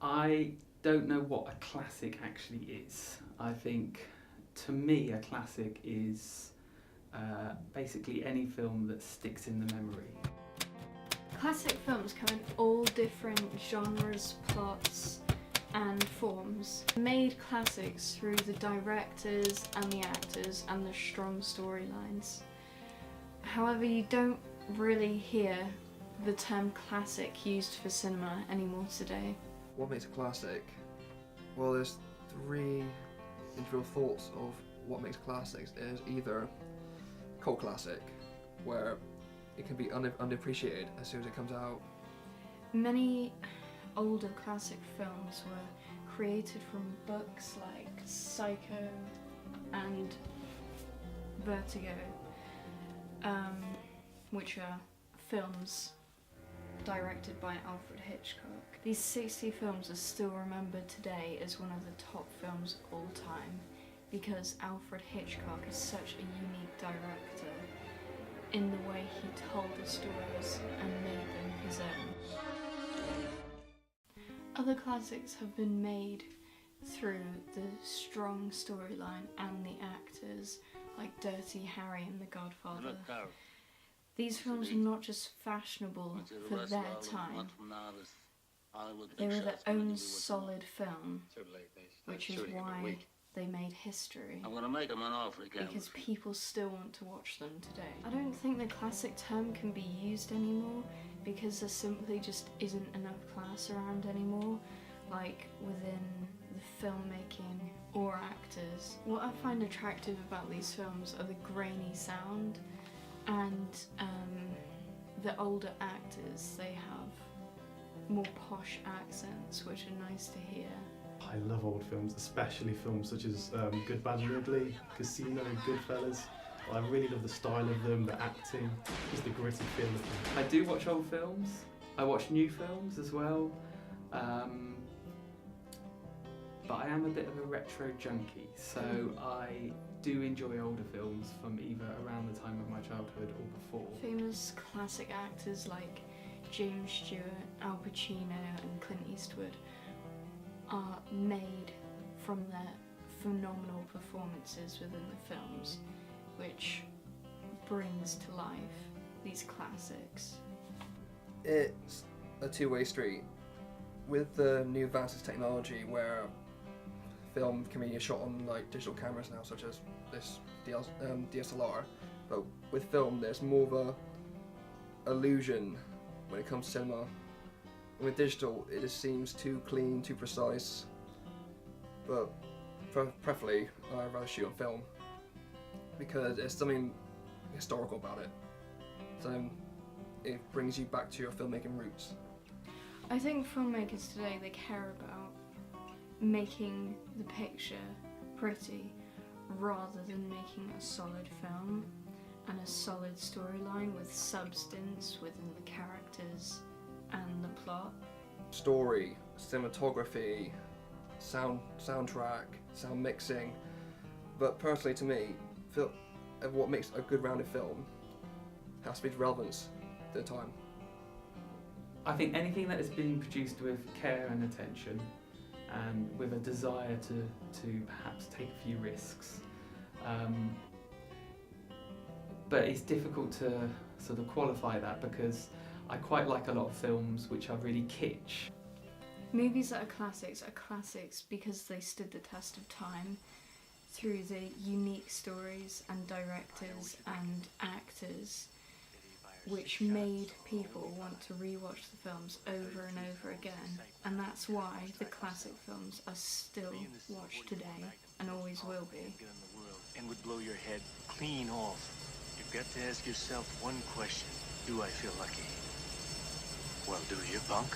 I don't know what a classic actually is. I think, to me, a classic is basically any film that sticks in the memory. Classic films come in all different genres, plots and forms. Made classics through the directors and the actors and the strong storylines. However, you don't really hear the term classic used for cinema anymore today. What makes a classic? Well, there's three individual thoughts of what makes classics. There's either cult classic, where it can be unappreciated as soon as it comes out. Many older classic films were created from books like Psycho and Vertigo, which are films directed by Alfred Hitchcock. These 60 films are still remembered today as one of the top films of all time because Alfred Hitchcock is such a unique director in the way he told the stories and made them his own. Other classics have been made through the strong storyline and the actors, like Dirty Harry and The Godfather. These films were not just fashionable for their time, they were their own solid film, which is why they made history. I'm gonna make them an offer again. Because people still want to watch them today. I don't think the classic term can be used anymore because there simply just isn't enough class around anymore, like within the filmmaking or actors. What I find attractive about these films are the grainy sound and the older actors. They have more posh accents, which are nice to hear. I love old films, especially films such as Good, Bad and Ugly, Casino, Goodfellas. I really love the style of them, the acting, just the gritty feel of them. I do watch old films. I watch new films as well. But I am a bit of a retro junkie, so I do enjoy older films from either around the time of my childhood or before. Famous classic actors like James Stewart, Al Pacino and Clint Eastwood are made from their phenomenal performances within the films, which brings to life these classics. It's a two-way street. With the new advances technology where film can be shot on like digital cameras now, such as this DSLR, but with film there's more of a illusion when it comes to cinema. And with digital it just seems too clean, too precise, but preferably I'd rather shoot on film because there's something historical about it, so it brings you back to your filmmaking roots. I think filmmakers today, they care about making the picture pretty rather than making a solid film and a solid storyline with substance within the characters and the plot. Story, cinematography, soundtrack, sound mixing, but personally to me, what makes a good rounded film has to be the relevance to the time. I think anything that has been produced with care and attention and with a desire to perhaps take a few risks. But it's difficult to sort of qualify that because I quite like a lot of films which are really kitsch. Movies that are classics because they stood the test of time through the unique stories and directors and actors, which made people want to rewatch the films over and over again, and that's why the classic films are still watched today and always will be. And would blow your head clean off. You've got to ask yourself one question: do I feel lucky? Well, do you, punk?